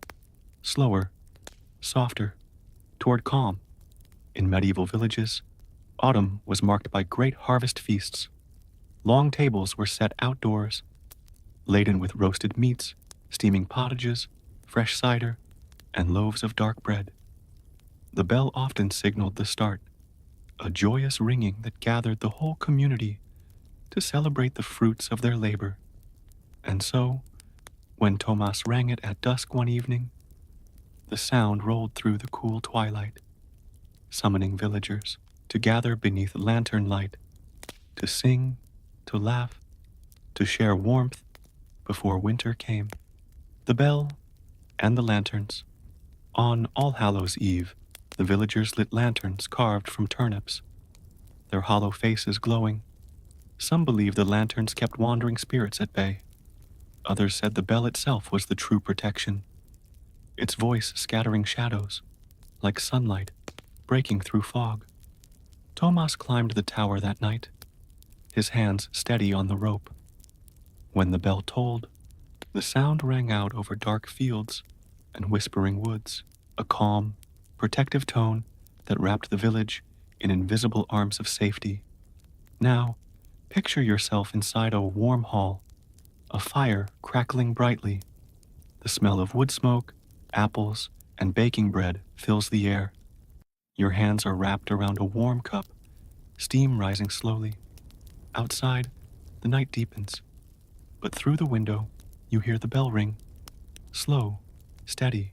slower, softer, toward calm. In medieval villages, autumn was marked by great harvest feasts. Long tables were set outdoors, laden with roasted meats, steaming pottages, fresh cider, and loaves of dark bread. The bell often signaled the start, a joyous ringing that gathered the whole community to celebrate the fruits of their labor. And so, when Tomas rang it at dusk one evening, the sound rolled through the cool twilight, summoning villagers to gather beneath lantern light, to sing, to laugh, to share warmth before winter came. The bell and the lanterns. On All Hallows' Eve, the villagers lit lanterns carved from turnips, their hollow faces glowing. Some believed the lanterns kept wandering spirits at bay. Others said the bell itself was the true protection, its voice scattering shadows, like sunlight breaking through fog. Tomas climbed the tower that night, his hands steady on the rope. When the bell tolled, the sound rang out over dark fields and whispering woods, a calm, protective tone that wrapped the village in invisible arms of safety. Now, picture yourself inside a warm hall, a fire crackling brightly. The smell of wood smoke, apples, and baking bread fills the air. Your hands are wrapped around a warm cup, steam rising slowly. Outside, the night deepens, but through the window, you hear the bell ring, slow, steady,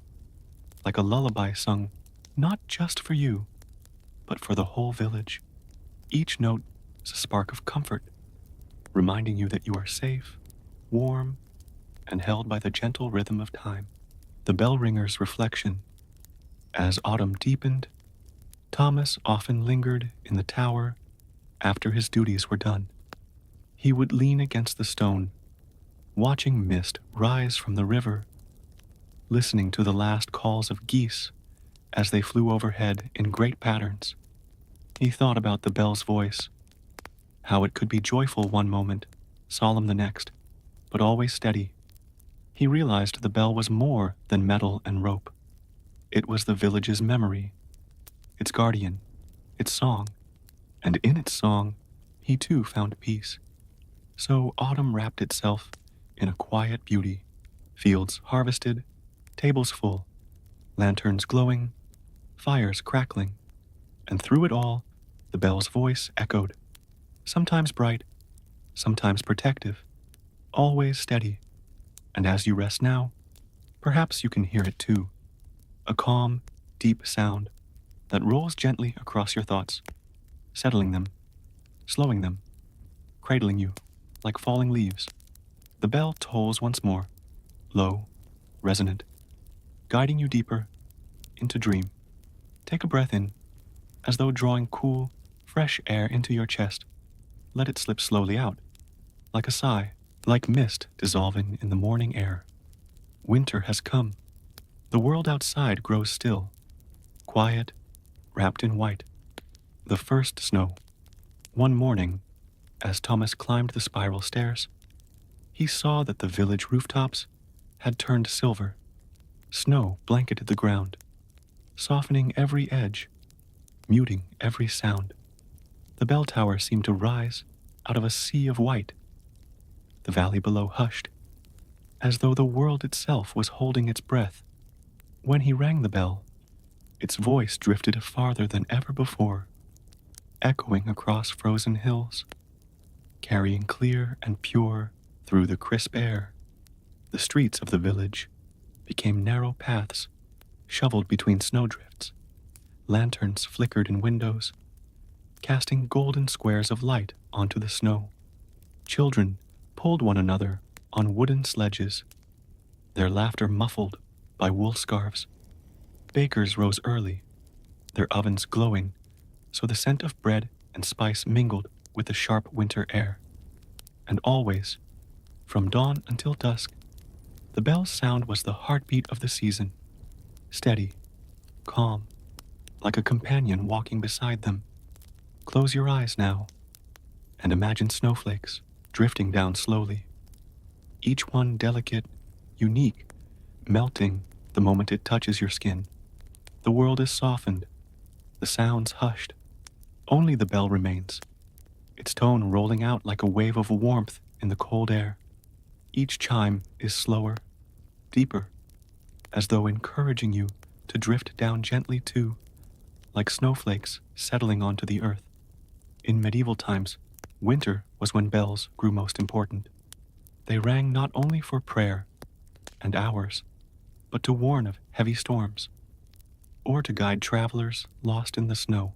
like a lullaby sung not just for you, but for the whole village. Each note is a spark of comfort, reminding you that you are safe, warm, and held by the gentle rhythm of time. The bell ringer's reflection. As autumn deepened, Thomas often lingered in the tower after his duties were done. He would lean against the stone, watching mist rise from the river, listening to the last calls of geese as they flew overhead in great patterns. He thought about the bell's voice, how it could be joyful one moment, solemn the next, but always steady. He realized the bell was more than metal and rope. It was the village's memory, its guardian, its song, and in its song, he too found peace. So autumn wrapped itself in a quiet beauty, fields harvested, tables full, lanterns glowing, fires crackling, and through it all, the bell's voice echoed, sometimes bright, sometimes protective, always steady. And as you rest now, perhaps you can hear it too, a calm, deep sound that rolls gently across your thoughts, settling them, slowing them, cradling you like falling leaves. The bell tolls once more, low, resonant, guiding you deeper into dream. Take a breath in, as though drawing cool, fresh air into your chest. Let it slip slowly out, like a sigh, like mist dissolving in the morning air. Winter has come. The world outside grows still, quiet, wrapped in white. The first snow. One morning, as Thomas climbed the spiral stairs, he saw that the village rooftops had turned silver. Snow blanketed the ground, softening every edge, muting every sound. The bell tower seemed to rise out of a sea of white. The valley below hushed, as though the world itself was holding its breath. When he rang the bell, its voice drifted farther than ever before, echoing across frozen hills, carrying clear and pure through the crisp air. The streets of the village became narrow paths, shoveled between snowdrifts. Lanterns flickered in windows, casting golden squares of light onto the snow. Children pulled one another on wooden sledges, their laughter muffled by wool scarves. Bakers rose early, their ovens glowing, so the scent of bread and spice mingled with the sharp winter air. And always, from dawn until dusk, the bell's sound was the heartbeat of the season, steady, calm, like a companion walking beside them. Close your eyes now, and imagine snowflakes drifting down slowly, each one delicate, unique, melting the moment it touches your skin. The world is softened, the sounds hushed. Only the bell remains, its tone rolling out like a wave of warmth in the cold air. Each chime is slower, deeper, as though encouraging you to drift down gently too, like snowflakes settling onto the earth. In medieval times, winter was when bells grew most important. They rang not only for prayer and hours, but to warn of heavy storms, or to guide travelers lost in the snow.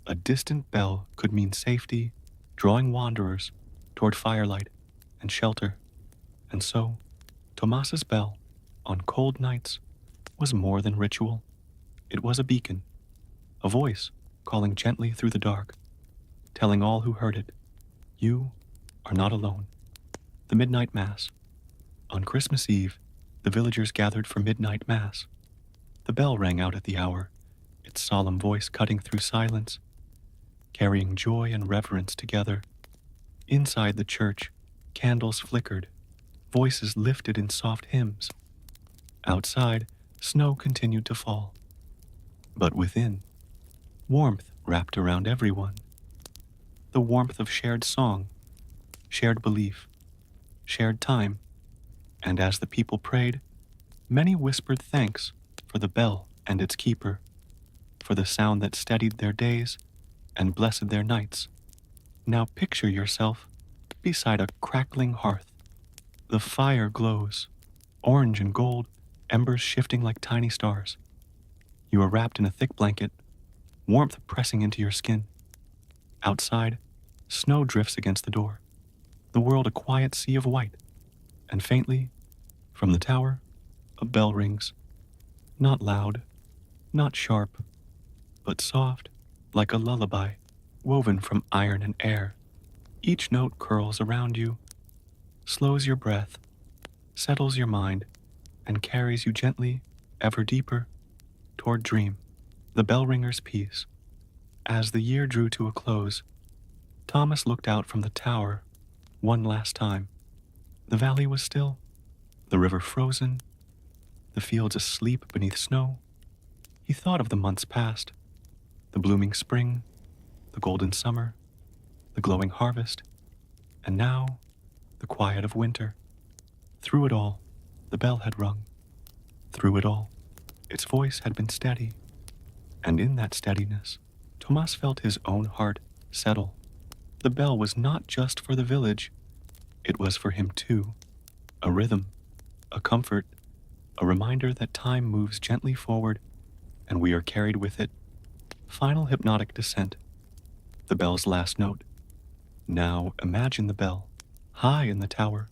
A distant bell could mean safety, drawing wanderers toward firelight and shelter. And so, Tomas's bell, on cold nights, was more than ritual. It was a beacon, a voice calling gently through the dark, telling all who heard it, you are not alone. The Midnight Mass. On Christmas Eve, the villagers gathered for midnight mass. The bell rang out at the hour, its solemn voice cutting through silence, carrying joy and reverence together. Inside the church, candles flickered, voices lifted in soft hymns. Outside, snow continued to fall. But within, Warmth wrapped around everyone. The warmth of shared song, shared belief, shared time. And as the people prayed, many whispered thanks for the bell and its keeper, for the sound that steadied their days and blessed their nights. Now picture yourself beside a crackling hearth. The fire glows, orange and gold, embers shifting like tiny stars. You are wrapped in a thick blanket, warmth pressing into your skin. Outside, snow drifts against the door, the world a quiet sea of white, and faintly, from the tower, a bell rings. Not loud, not sharp, but soft, like a lullaby, woven from iron and air. Each note curls around you, slows your breath, settles your mind, and carries you gently, ever deeper, toward dream. The bell ringer's peace. As the year drew to a close, Thomas looked out from the tower one last time. The valley was still, the river frozen, the fields asleep beneath snow. He thought of the months past, the blooming spring, the golden summer, the glowing harvest, and now the quiet of winter. Through it all, the bell had rung. Through it all, its voice had been steady, and in that steadiness, Thomas felt his own heart settle. The bell was not just for the village, it was for him too. A rhythm, a comfort, a reminder that time moves gently forward and we are carried with it. Final hypnotic descent. The bell's last note. Now imagine the bell, high in the tower,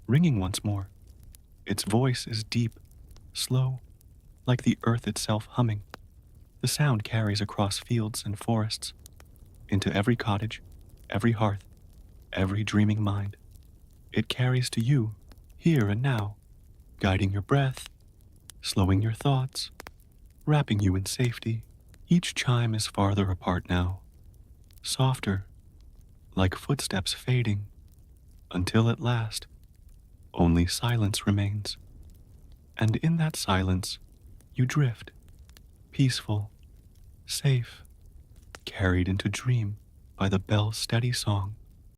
ringing once more. Its voice is deep, slow, like the earth itself humming. The sound carries across fields and forests, into every cottage, every hearth, every dreaming mind. It carries to you, here and now, guiding your breath, slowing your thoughts, wrapping you in safety. Each chime is farther apart now, softer, like footsteps fading, until at last, only silence remains. And in that silence, you drift, peaceful, safe, carried into dream by the bell's steady song.